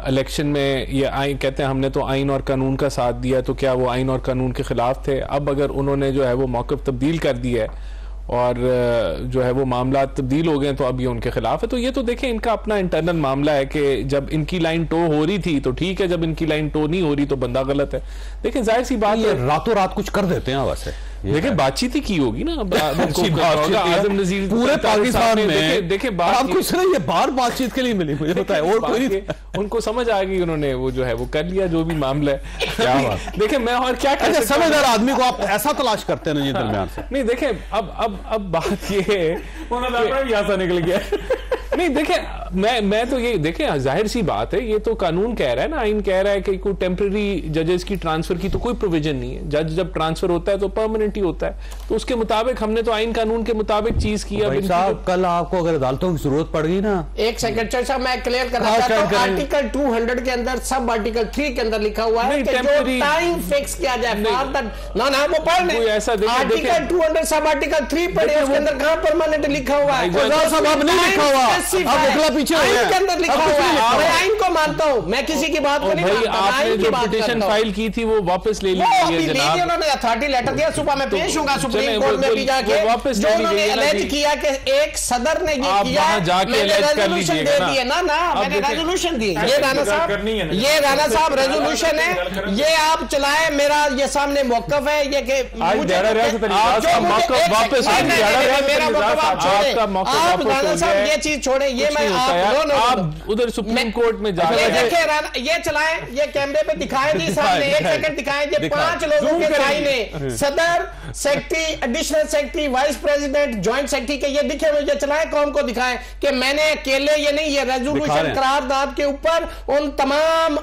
इलेक्शन में ये आइन कहते हैं हमने तो आइन और कानून का साथ दिया, तो क्या वो आइन और कानून के खिलाफ थे? अब अगर उन्होंने जो है वो मौक़िफ़ तब्दील कर दिया है और जो है वो मामला तब्दील हो गए तो अब ये उनके खिलाफ है। तो ये तो देखें इनका अपना इंटरनल मामला है कि जब इनकी लाइन टो हो रही थी तो ठीक है, जब इनकी लाइन टो नहीं हो रही तो बंदा गलत है। लेकिन जाहिर सी बात है, रातों रात कुछ कर देते हैं वैसे। देखिए बातचीत ही की होगी ना आज़म नज़ीर पूरे पाकिस्तान में। देखिए बात कुछ नहीं, ये बाहर बातचीत के लिए मिली मुझे पता है, और कोई नहीं। उनको समझ आ गई, उन्होंने वो जो है वो कर लिया जो भी मामला है। क्या बात, देखिए मैं और क्या कहते, समझदार आदमी को आप ऐसा तलाश करते हैं ना ये दरमियान से। नहीं देखें, अब बात ये है निकल गया। नहीं देखें, मैं तो ये देखें, जाहिर सी बात है, ये तो कानून कह रहा है ना, आइन कह रहा है कि कोई टेम्परेरी जजेस की ट्रांसफर की तो कोई प्रोविजन नहीं है। जज जब ट्रांसफर होता है तो परमानेंट ही होता है, तो उसके मुताबिक हमने तो आइन कानून के मुताबिक चीज की। अब साहब कल आपको अगर अदालतों की जरूरत पड़ गई ना, एक सेक्रेटरी साहब मैं क्लियर करना चाहता हूं, आर्टिकल 200 के अंदर सब आर्टिकल 3 के अंदर लिखा हुआ है कि जो टाइम फिक्स किया जाए ना वो पढ़ लें, आर्टिकल 200 सब आर्टिकल 3 पढ़े, उसके अंदर कहां परमानेंट लिखा हुआ है? नहीं लिखा हुआ, पीछे आइन के अंदर लिखा हुआ है। मैं आइन को मानता हूं, मैं किसी की बात को नहीं मानता। आपने जो पिटीशन फाइल की थी वो वापस ले लीजिए जनाब। उन्होंने अथॉरिटी लेटर दिया, सुबह मैं पेश होगा सुप्रीम कोर्ट में भी जाके, जो उन्होंने एलेज किया कि एक सदर ने ये किया, मैंने रेजोल्यूशन दे दिए ना मैंने रेजोल्यूशन दी। ये राणा साहब रेजोल्यूशन है, ये आप चलाए, मेरा ये सामने मौकफ है ये कि आप राणा साहब ये चीज छोड़े, ये मैं आप उधर सुप्रीम कोर्ट में जाके ये चलाएं, ये कैमरे पे दिखाएं जी सामने, एक सेकंड दिखाएं, ये 5 लोगों के साइन है, सदर, secretary, additional secretary, vice president, joint secretary के, ये दिखे मुझे, चलाएं, कौन को दिखाएं कि मैंने अकेले ये नहीं, ये रेजोल्यूशन करारदाद के ऊपर उन तमाम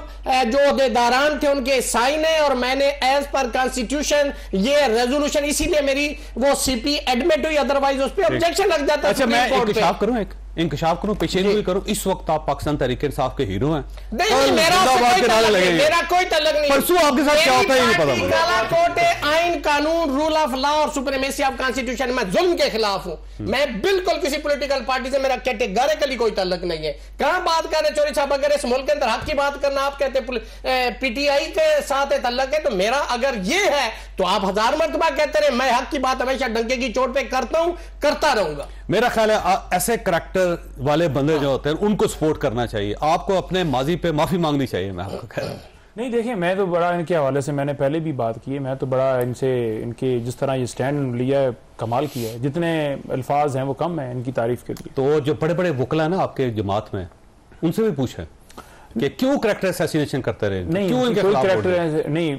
जो अहदेदारान थे उनके साइन है, और मैंने एज पर कॉन्स्टिट्यूशन ये रेजोल्यूशन, इसीलिए मेरी वो सीपी एडमिट हुई, अदरवाइज उस पर ऑब्जेक्शन लग जाता। अच्छा मैं इंकशाफ करूं, पेशेनगोई करूं, इस वक्त आप पाकिस्तान तहरीक इंसाफ के हीरो हैं। नहीं, मेरा कोई तल्लुक नहीं। परसों आपके साथ क्या होता है ये नहीं पता। काला कोर्ट आइन कानून, रूल ऑफ लॉ और सुप्रीमेसी ऑफ कॉन्स्टिट्यूशन, मैं जुल्म के खिलाफ हूं। मैं बिल्कुल किसी पॉलिटिकल पार्टी से मेरा कैटेगोरिकली कोई तल्लुक नहीं है। कहां बात कर रहे चोरी साहब, अगर इस मुल्क के अंदर हक की बात करना, आप कहते पीटीआई के साथ तल्लुक है, तो मेरा अगर ये है तो आप 1000 मरतबा कहते रहे, मैं हक की बात हमेशा डंके की चोट पे करता हूं, करता रहूंगा। मेरा ख्याल है ऐसे करैक्टर वाले बंदे जो होते हैं उनको सपोर्ट करना चाहिए, आपको अपने माजी पे माफी मांगनी चाहिए। मैं आपको कह रहा हूं नहीं, देखिए मैं तो बड़ा इनके हवाले से मैंने पहले भी बात की है, मैं तो बड़ा इनसे इनके जिस तरह ये स्टैंड लिया है कमाल किया है, जितने अल्फाज हैं वो कम है इनकी तारीफ के लिए। तो जो बड़े बड़े वकला है ना आपके जमात में, उनसे भी पूछें कि क्यों करैक्टर असैसिनेशन करते रहे, नहीं क्यों इनके कोई करैक्टर नहीं,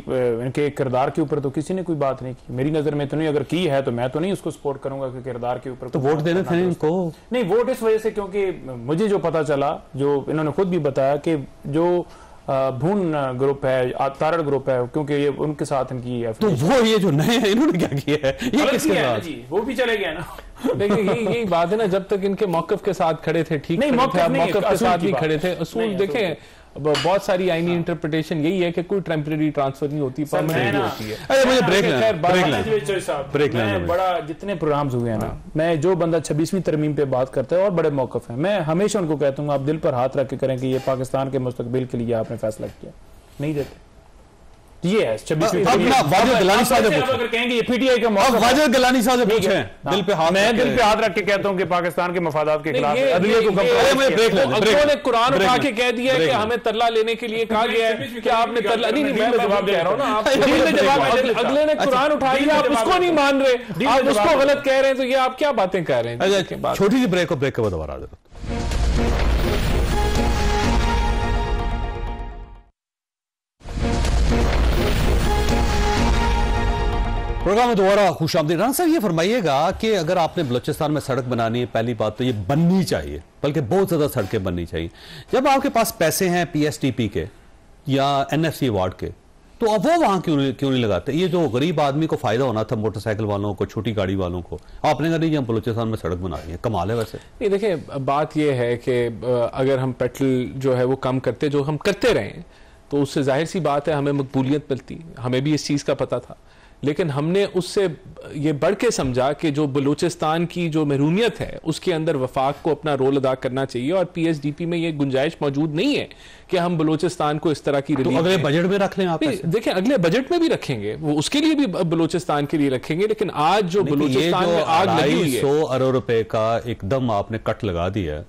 इनके किरदार के ऊपर तो किसी ने कोई बात नहीं की, मेरी नजर में तो नहीं, अगर की है तो मैं तो नहीं उसको सपोर्ट करूंगा कि किरदार के ऊपर तो वोट देने थे इनको। नहीं, वोट इस वजह से क्योंकि मुझे जो पता चला, जो इन्होंने खुद भी बताया कि जो भून ग्रुप है, तारड़ ग्रुप है, क्योंकि ये उनके साथ इनकी तो वो ये जो नए हैं इन्होंने क्या किया है, ये किसके साथ, वो भी चले गए ना। देखिए यही बात है ना, जब तक इनके मौकफ के साथ खड़े थे ठीक नहीं, मौकफ के साथ भी खड़े थे। असूल देखें, बहुत सारी आईनी इंटरप्रिटेशन यही है कि कोई टेम्परेरी ट्रांसफर नहीं होती, परमानेंट होती है। अरे मुझे ब्रेक लेना, बड़ा जितने प्रोग्राम्स हुए हैं ना, मैं जो बंदा 26वीं तरमीम पे बात करता है और बड़े मौकफ है, मैं हमेशा उनको कहता हूँ आप दिल पर हाथ रख के करें कि ये पाकिस्तान के मुस्तकबिल के लिए आपने फैसला किया, नहीं देते। ये है 26वीं गलानी साहब कहेंगे पीटीआई का मौका, वाजिद गलानी साहब से पूछें, दिल पे हाथ, मैं दिल पे हाथ रख के कहता हूं कि पाकिस्तान के मफादात के खिलाफ अदलिया को उन्होंने कुरान उठा के कह दिया है कि हमें तरला लेने के लिए कहा गया है कि आपने तरला नहीं, मैं जवाब कह रहा हूं ना, आप अगले ने कुरान उठा लिया, आप उसको नहीं मान रहे, आप उसको गलत कह रहे हैं, तो ये आप क्या बातें कह रहे हैं। छोटी सी ब्रेक के बाद दोबारा आ जाता। प्रोग्राम में दोबारा खुशामदीद। राना साहब ये फरमाइएगा कि अगर आपने बलूचिस्तान में सड़क बनानी है, पहली बात तो ये बननी चाहिए, बल्कि बहुत ज़्यादा सड़कें बननी चाहिए। जब आपके पास पैसे हैं पीएसटीपी के या एनएफसी अवार्ड के, तो अब वो वहाँ क्यों नहीं लगाते? ये जो गरीब आदमी को फ़ायदा होना था, मोटरसाइकिल वालों को, छोटी गाड़ी वालों को, आपने कहा नहीं हम बलूचिस्तान में सड़क बना रही है, कमाल है। वैसे नहीं, देखिए बात ये है कि अगर हम पेट्रोल जो है वो कम करते, जो हम करते रहे, तो उससे जाहिर सी बात है हमें मकबूलियत मिलती, हमें भी इस चीज़ का पता था, लेकिन हमने उससे ये बढ़ के समझा कि जो बलूचिस्तान की जो महरूमियत है उसके अंदर वफाक को अपना रोल अदा करना चाहिए, और पीएसडीपी में ये गुंजाइश मौजूद नहीं है कि हम बलूचिस्तान को इस तरह की तो अगले बजट में रख लें आप? देखें, अगले बजट में भी रखेंगे, वो उसके लिए भी बलूचिस्तान के लिए रखेंगे, लेकिन आज जो बलूचिस्तान में आग लगी हुई है, 100 अरब रुपए का एकदम आपने कट लगा दिया है,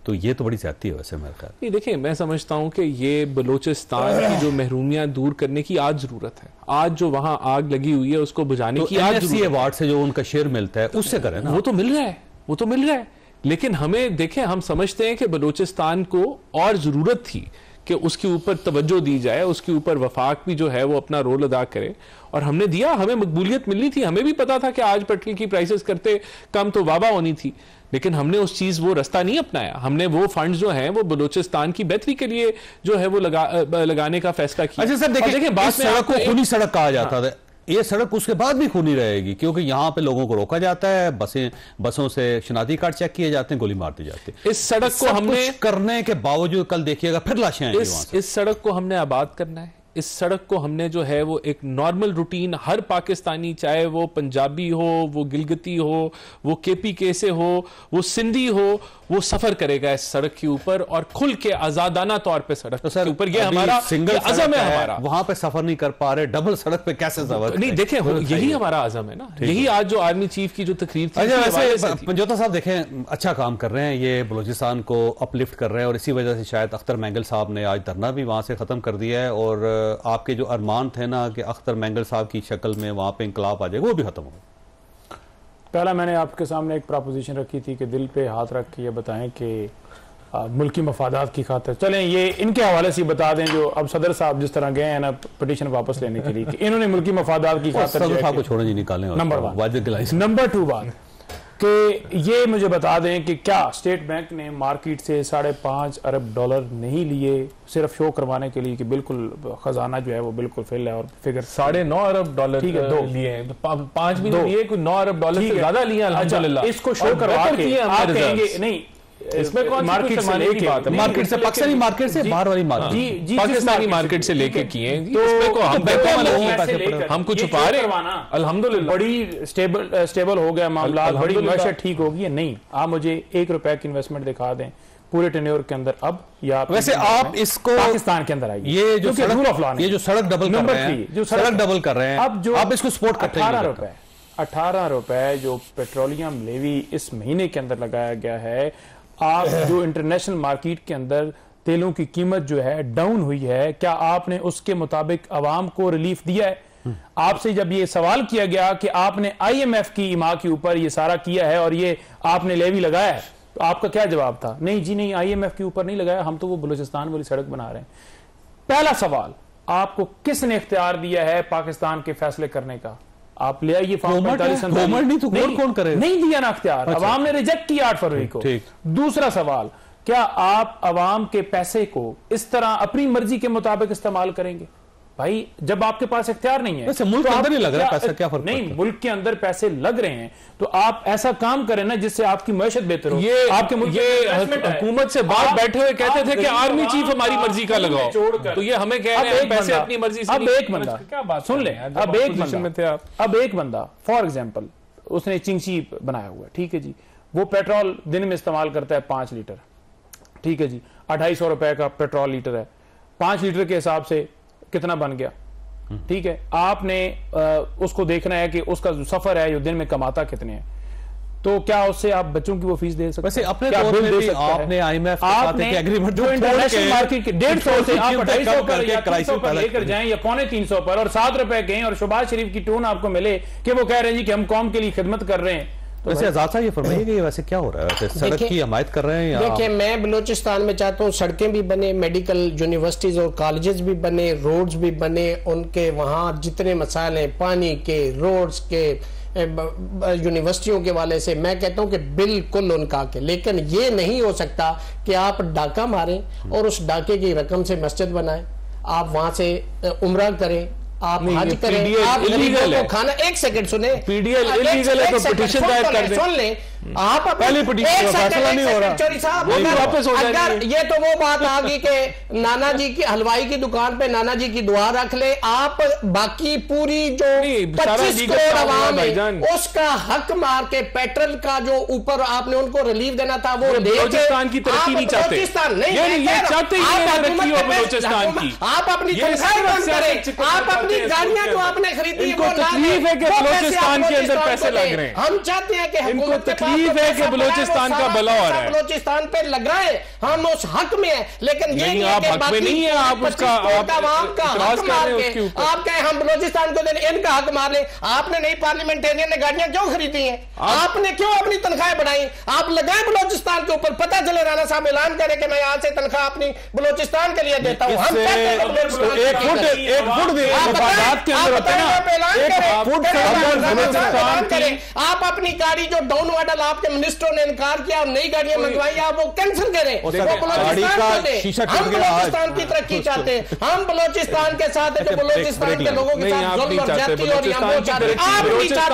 तो ये तो बड़ी ज्यादती है वैसे मेरे ख्याल। नहीं, देखिए, मैं समझता हूं कि ये बलूचिस्तान की जो महरूमियां दूर करने की आज जरूरत है। आज जो वहां आग लगी हुई है उसको बुझाने की आज जरूरत है। अवार्ड से जो उनका शेयर मिलता है उससे करें ना, वो तो मिल रहा है, वो तो मिल रहा है, लेकिन हमें देखें, हम समझते हैं कि बलूचिस्तान को और जरूरत थी कि उसके ऊपर तवज्जो दी जाए, उसके ऊपर वफाक भी जो है वो अपना रोल अदा करे, और हमने दिया। हमें मकबूलियत मिलनी थी, हमें भी पता था कि आज पेट्रोल की प्राइसेस करते कम तो वाबा होनी थी, लेकिन हमने उस चीज वो रास्ता नहीं अपनाया। हमने वो फंड जो है वो बलूचिस्तान की बेहतरी के लिए जो है वो लगाने का फैसला किया। अच्छा सर, देखिए बात सड़क को खूनी सड़क कहा जाता था, ये सड़क उसके बाद भी खूनी रहेगी, क्योंकि यहाँ पे लोगों को रोका जाता है, बसों से शनाख्ती कार्ड चेक किए जाते हैं, गोली मार दी जाती है। इस सड़क को हमने करने के बावजूद कल देखिएगा फिर लाशें आएंगी वहां से। इस सड़क को हमने आबाद करना है। इस सड़क को हमने जो है वो एक नॉर्मल रूटीन, हर पाकिस्तानी, चाहे वो पंजाबी हो, वो गिलगिती हो, वो केपीके से हो, वो सिंधी हो, वो सफर करेगा इस सड़क के ऊपर और खुल के आजादाना तौर पे सड़क तो के ऊपर। ये हमारा सिंगल अज़म है हमारा। वहां पे सफर नहीं कर पा रहे, डबल सड़क पे कैसे सफर? नहीं, देखें, यही हमारा अज़म है ना, यही आज जो आर्मी चीफ की जो तकरीर थी। अच्छा, वैसे पंजोता साहब देखें, अच्छा काम कर रहे हैं, ये बलूचिस्तान को अपलिफ्ट कर रहे हैं, और इसी वजह से शायद अख्तर मैंगल साहब ने आज धरना भी वहां से खत्म कर दिया है, और आपके जो अरमान थे ना कि अख्तर मैंगल साहब की शक्ल में वहां पे इंकलाब आ जाएगा, वो भी खत्म हो गया। पहला मैंने आपके सामने एक प्रोपोजिशन रखी थी कि दिल पे हाथ रख के ये बताएं कि मुल्की मफादात की खातिर, चलें ये इनके हवाले से बता दें, जो अब सदर साहब जिस तरह गए हैं ना पिटीशन वापस लेने के लिए, कि इन्होंने मुल्की मफादात की खातिर सदर साहब को छोड़ो जी, निकालें। नंबर 1। नंबर 2 बात कि ये मुझे बता दें कि क्या स्टेट बैंक ने मार्केट से $5.5 अरब नहीं लिए सिर्फ शो करवाने के लिए कि बिल्कुल खजाना जो है वो बिल्कुल फेल है, और फिगर $9.5 अरब ठीक है, 2 लिए, 5 भी नहीं लिए, कोई $9 अरब से ज्यादा लिए अल्हम्दुलिल्लाह। इसको शो करवा के आप कहेंगे नहीं, इसमें कौन मार्केट से लेके बात है, मार्केट से, पाकिस्तानी मार्केट से, बाहर वाली मार्केट, जी पाकिस्तानी मार्केट से लेके किए, इसमें को हम बैंकों में लगे, हम कुछ छुपा रहे हैं, अल्हम्दुलिल्लाह बड़ी स्टेबल हो गया मामला, बड़ी मैशत ठीक होगी। नहीं, आप मुझे $1 की इन्वेस्टमेंट दिखा दें पूरे टेन्योर के अंदर अब, या वैसे आप इसको पाकिस्तान के अंदर आइए, ये जो सड़क डबल कर रहे हैं, जो सड़क डबल कर रहे हैं, अब जो आप इसको सपोर्ट करते हैं। $18 जो पेट्रोलियम लेवी इस महीने के अंदर लगाया गया है, आप जो इंटरनेशनल मार्केट के अंदर तेलों की कीमत जो है डाउन हुई है, क्या आपने उसके मुताबिक अवाम को रिलीफ दिया है? आपसे जब ये सवाल किया गया कि आपने IMF की इमा के ऊपर ये सारा किया है और ये आपने लेवी लगाया है, तो आपका क्या जवाब था? नहीं जी नहीं, IMF के ऊपर नहीं लगाया, हम तो वो बलूचिस्तान वाली सड़क बना रहे हैं। पहला सवाल, आपको किसने इख्तियार दिया है पाकिस्तान के फैसले करने का? आप ले आइए फॉर्म 45 नहीं तो कौन करे? नहीं दिया ना अख्तियार, अवाम ने रिजेक्ट किया 8 फरवरी को। दूसरा सवाल, क्या आप अवाम के पैसे को इस तरह अपनी मर्जी के मुताबिक इस्तेमाल करेंगे? भाई जब आपके पास इख्तियार नहीं है, मुल्क के अंदर ही लग रहा है पैसा, क्या फर्क नहीं, मुल्क के अंदर पैसे लग रहे हैं, तो आप ऐसा काम करें ना जिससे आपकी मैशत बेहतर हो। ये आपके मुल्क हुकूमत से बात बैठे हुए कहते थे कि आर्मी चीफ हमारी मर्जी का लगाओ, तो ये हमें कह रहे हैं पैसे अपनी मर्जी से। अब एक बंदा, क्या बात सुन ले, अब एक बंदा फॉर एग्जाम्पल उसने चिंची बनाया हुआ है, ठीक है जी, वो पेट्रोल दिन में इस्तेमाल करता है 5 लीटर, ठीक है जी, $250 का पेट्रोल लीटर है, 5 लीटर के हिसाब से कितना बन गया? ठीक है, आपने उसको देखना है कि उसका जो सफर है जो दिन में कमाता कितने हैं, तो क्या उससे आप बच्चों की वो फीस दे सकते हैं? वैसे अपने तौर पे भी आपने IMF के साथ एक एग्रीमेंट जो इंटरनेशनल मार्केट के 150 से आप 250 पर या 300 पर लेकर जाएं या $350 पर, और $7 कहें और शहबाज शरीफ की टोन आपको मिले कि वो कह रहे हैं जी कि हम कौम के लिए खिदमत कर रहे हैं, तो वैसे आजाद साहब ये फरमाइए कि वैसे क्या हो रहा है? वैसे सड़क की हमायत कर रहे हैं या? देखिए, मैं बलूचिस्तान में चाहता हूँ सड़कें भी बने, मेडिकल यूनिवर्सिटीज और कॉलेजेस भी बने, रोड्स भी बने, उनके वहाँ जितने मसाइल हैं पानी के, रोड्स के, यूनिवर्सिटियों के वाले से, मैं कहता हूँ कि बिल्कुल उनका के, लेकिन ये नहीं हो सकता कि आप डाका मारें और उस डाके की रकम से मस्जिद बनाएं, आप वहां से उम्रा करें, आप हज करें, आप गरीबों को खाना, एक सेकंड सुने, PDL इलीगल है तो पिटीशन दायर कर दें। सुन लें, आप पहले पिटीशन का फैसला नहीं हो रहा, चौधरी साहब, वापस हो अगर ये तो वो बात आ गई कि नाना जी की हलवाई की दुकान पे नाना जी की दुआ रख ले, आप बाकी पूरी जो 25 करोड़ आवाम है उसका हक मार के पेट्रोल का जो ऊपर आपने उनको रिलीफ देना था वो बलूचिस्तान की तरक्की नहीं चाहते, आप अपनी तनख्वाह बंद करें, आप अपनी गाड़ियां जो आपने खरीदी वो तकलीफ है कि बलूचिस्तान के अंदर पैसे लग रहे हैं, हम चाहते हैं कि इनको तकलीफ है कि बलूचिस्तान का भला हो रहा है, बलूचिस्तान पे लगाए, हम उस हक में है, लेकिन ये नहीं आप हक में नहीं है, आप उसका हक मार के आप कहें हम बलूचिस्तान को देने, इनका हक मार ले। आपने नई पार्लियामेंटेरियन ने गाड़ियां क्यों खरीदी हैं, आपने क्यों अपनी तनख्वाहें बढ़ाई, आप लगाए बलूचिस्तान के ऊपर, पता चले राणा साहब ऐलान करें कि मैं आज से तनख्वाह अपनी बलूचिस्तान के लिए देता हूं, हम आप अपनी गाड़ी जो डाउन मॉडल आपके मिनिस्टरों ने इनकार किया और नई गाड़ियां मंगवाई, आप वो कैंसिल करें, वो बलूचिस्तान को दें। हम बलूचिस्तान की तरक्की चाहते हैं, हम बलूचिस्तान के साथ जो बलूचिस्तान के लोगों के साथ जुल्म और ज्यादती और यहाँ वो चाहते हैं, आप नहीं चाहते,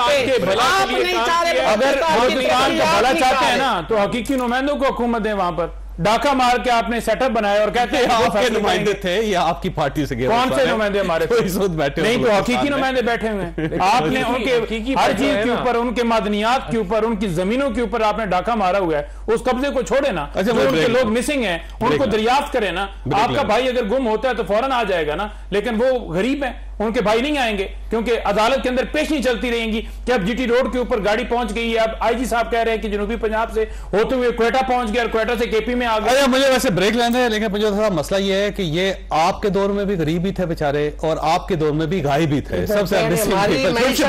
आप नहीं चाह रहे। अगर बलूचिस्तान का भला चाहते हैं ना तो हकीकी नुमाइंदों को हुकूमत दें, वहां पर डाका मार के आपने सेटअप बनाया और कहते हैं आपके नुमाइंदे थे या आपकी पार्टी से गए, कौन से नुमाइंदे हमारे बैठे नहीं, तो हकीकी नुमाइंदे बैठे हुए हैं। आपने उनके हर चीज के ऊपर, उनके मादनियात के ऊपर, उनकी जमीनों के ऊपर आपने डाका मारा हुआ है, उस कब्जे को छोड़े ना, जो उनके लोग मिसिंग हैं उनको दरियाफ्त करें ना। आपका भाई अगर गुम होता है तो फौरन आ जाएगा ना, लेकिन वो गरीब है, उनके भाई नहीं आएंगे क्योंकि अदालत के अंदर पेशी चलती रहेंगी कि अब जीटी रोड के ऊपर गाड़ी पहुंच गई है। अब आईजी साहब कह रहे हैं कि जनूबी पंजाब से होते हुए क्वेटा पहुंच गया और क्वेटा से केपी में आ गया। मुझे वैसे ब्रेक लेना है, लेकिन मुझे थोड़ा मसला ये है कि ये आपके दौर में भी गरीब ही थे बेचारे और आपके दौर में भी गाय भी थे, सबसे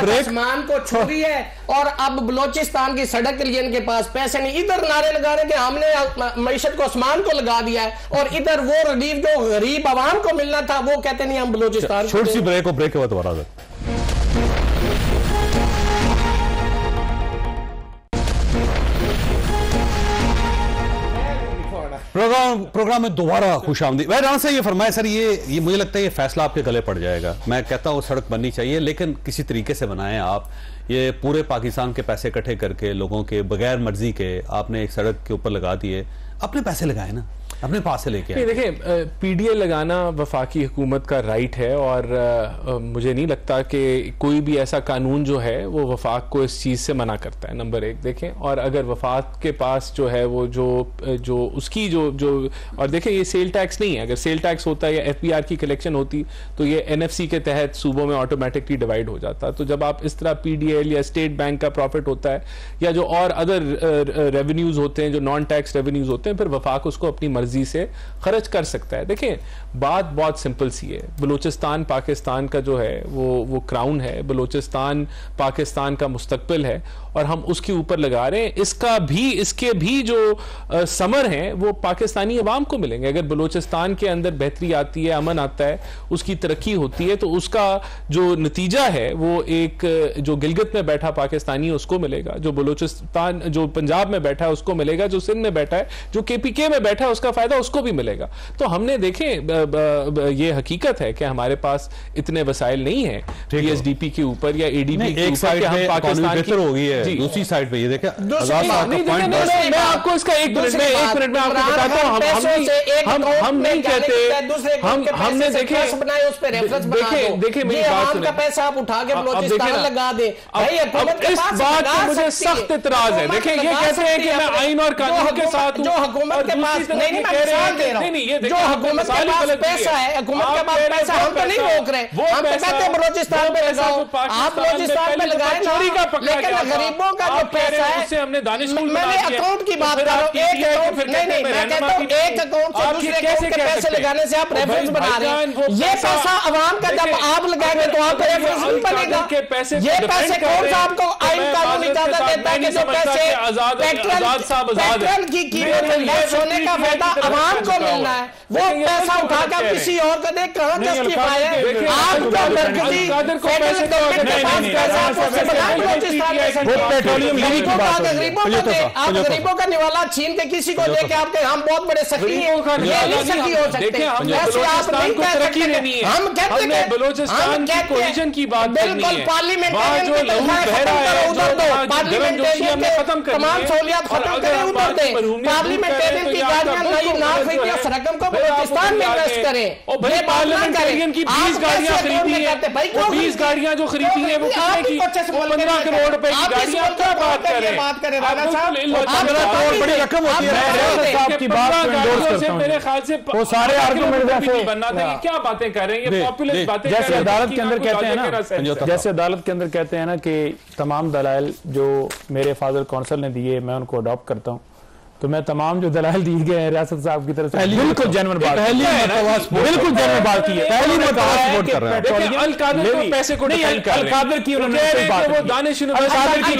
आसमान को छू रही है और अब बलूचिस्तान की सड़क के लिए इनके पास पैसे नहीं, इधर नारे लगा रहे कि हमने मईशत को आसमान को लगा दिया है और इधर वो रिलीफ जो गरीब आवाम को मिलना था वो कहते नहीं हम बलूचिस्तान। छोटी सी ब्रेक के बाद दोबारा प्रोग्राम में दोबारा खुशामदीद। वह राणा साहब ये फरमाए सर, ये मुझे लगता है ये फैसला आपके गले पड़ जाएगा। मैं कहता हूँ सड़क बननी चाहिए लेकिन किसी तरीके से बनाएं आप। ये पूरे पाकिस्तान के पैसे इकट्ठे करके लोगों के बगैर मर्जी के आपने एक सड़क के ऊपर लगा दिए, अपने पैसे लगाए ना, अपने पास से लेके। देखिए पीडीए लगाना वफाकी हुकूमत का राइट है और मुझे नहीं लगता कि कोई भी ऐसा कानून जो है वो वफाक को इस चीज़ से मना करता है, नंबर एक। देखें, और अगर वफाक के पास जो है वो जो उसकी जो और देखें ये सेल टैक्स नहीं है। अगर सेल टैक्स होता या एफपीआर की कलेक्शन होती तो ये एनएफसी के तहत सूबों में ऑटोमेटिकली डिवाइड हो जाता। तो जब आप इस तरह पीडीएल या स्टेट बैंक का प्रॉफिट होता है या जो और अदर रेवेन्यूज होते हैं, जो नॉन टैक्स रेवेन्यूज होते हैं, फिर वफाक उसको अपनी मर्जी से खर्च कर सकता है। देखें बात बहुत सिंपल सी है, बलूचिस्तान पाकिस्तान का जो है वो क्राउन है, बलूचिस्तान पाकिस्तान का मुस्तकबिल है और हम उसके ऊपर लगा रहे हैं। इसके भी जो समर हैं वो पाकिस्तानी अवाम को मिलेंगे। अगर बलूचिस्तान के अंदर बेहतरी आती है, अमन आता है, उसकी तरक्की होती है तो उसका जो नतीजा है वो एक जो गिलगित में बैठा पाकिस्तानी उसको मिलेगा, जो बलूचिस्तान जो पंजाब में बैठा है उसको मिलेगा, जो सिंध में बैठा है, जो केपीके में बैठा है उसका फायदा उसको भी मिलेगा। तो हमने देखें ये हकीकत है कि हमारे पास इतने वसाइल नहीं है पीएसडीपी के ऊपर या एडीपी के ऊपर, हम पाकिस्तान की हो गई है। दूसरी साइड पे ये देखें, मैं आपको इसका एक मिनट में आपको बताता हूं। हम नहीं कहते, हमने देखे देखे मेरी बात सुनिए, पैसा आप उठा के बलूचिस्तान लगा दे भाई। इस बात पे मुझे सख्त इतराज है। देखिए ये कहते हैं कि मैं आइन और कानून के साथ जो हुकूमत के पास नहीं, जो हुकूमत के पास पैसा है, हुकूमत के पास पैसा हम तो नहीं रोक रहे, हम तो कहते हैं बलूचिस्तान पे लगाओ, आप बलूचिस्तान पे लगाएं, चोरी का पकड़ा, लेकिन गरीबों का जो पैसा है उससे हमने दानिश मैंने अकाउंट की बात कर रहा हूं, एक अकाउंट नहीं मैं कहता हूं एक अकाउंट से दूसरे अकाउंट के पैसे लगाने से आप रेफरेंस बना रहे हैं। ये पैसा आवाम का जब आप लगाएंगे तो आपका रेफरेंस नहीं बनेगा। ये पैसे कौन सा आपको आइन कानून इजाजत देता है कि जो पैसे पेट्रोल की कीमत लेस होने का फायदा आवाम को मिलना है, वो पैसा उठाकर किसी और को दे, कहां जस्टिफाई है? आपका मरकजी फेडरल गवर्नमेंट के पास पैसा आपको बनाए बलूचिस्तान में पेट्रोलियम लेवी की बात है। आप गरीबों का निवाला छीन के किसी को देके आपके हम बहुत बड़े सखी हैं, ये नहीं सखी हो सकते। ऐसे आप नहीं कह सकते। हम कहते हैं बलूचिस्तान की कोलिजन की बात बिल्कुल पार्लियामेंटेरियन की खत्म करो, तमाम सहूलियात खत्म करें, उधर दें। पार्लियामेंटेरियन की गाड़ियां नई ना खरीदें, उस रकम को बलूचिस्तान में इन्वेस्ट करें। पार्लियामेंटेरियन की 20 गाड़ियां खरीदी है, 20 गाड़ियां जो खरीदी है वो 15 करोड़ रुपए की गाड़ियां, क्या बात कर रहे हैं? राणा साहब, बड़ी रकम होती है की बात से मेरे ख्याल से वो सारे आर्गुमेंट बनना था। क्या बातें कर रहे हैं, ये पॉपुलर बातें। जैसे अदालत के अंदर कहते हैं ना, जैसे अदालत के अंदर कहते हैं ना कि तमाम दलाइल जो मेरे फादर कौंसल ने दिए मैं उनको अडॉप्ट करता हूँ, तो मैं तमाम जो दलाइल दिए गए हैं रियासत साहब की तरफ से बिल्कुल जेन्युइन बात, बिल्कुल जेन्युइन बात की है। पहली सपोर्ट कर रहे हैं अल कादिर को पैसे को डिफेंड कर रहे हैं। अल कादिर की उन्होंने वो दानिश यूनिवर्सिटी की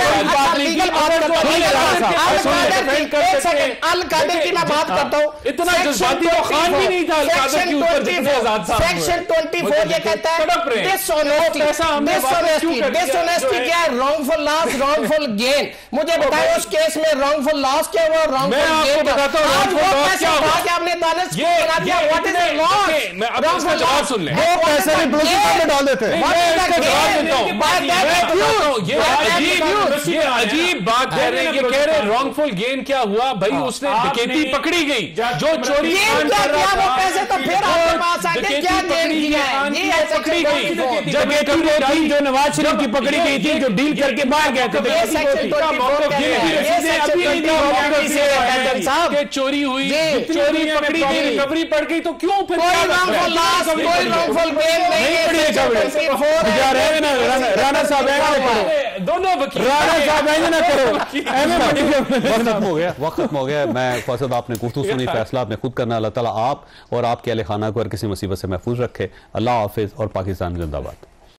अल कादिर की मैं बात करता हूँ। इतना जज्बाती तो खान भी नहीं था अल कादिर के ऊपर जितने आजाद साहब। सेक्शन 24 ये कहता है डिसऑनेस्टी क्या है, रॉन्गफुल लॉस, रॉन्गफुल गेन। मुझे बताएं उस केस में रॉन्गफुल लॉस क्या हुआ, मैं आपको बताता हूं आज वो पैसा उठा के आपने दानिश को बना दिया। What is the loss? मैं अब इसका जवाब सुन ले। वो पैसे भी बलूचिस्तान में डाल देते हैं। मैं इसका जवाब देता हूं। ये अजीब बात कह रहे हैं कि कह रहे रॉन्गफुल गेन क्या हुआ भाई, उसने डकैती पकड़ी गई, जो चोरी क्या किया वो पैसे तो फिर आपके पास आके क्या गेन किया है? ये पकड़ी गई जब जो नवाज शरीफ की पकड़ी गई थी, जो डील करके बाहर गए थे, कि चोरी हुई, चोरी पकड़ी गई, रिकवरी पड़ गई, तो क्यों फिर कोई रॉन्गफुल गेन नहीं है। राणा साहब दोनों वकील राणा साहब ना करो, वक्त खत्म हो गया। मैं फैसल आपने गुफ्तगू सुनी, फैसला आपने खुद करना। अल्लाह ताला आप और आपके अहले खाना को हर किसी मुसीबत से महफूज रखे। अल्लाह हाफिज और पाकिस्तान जिंदाबाद।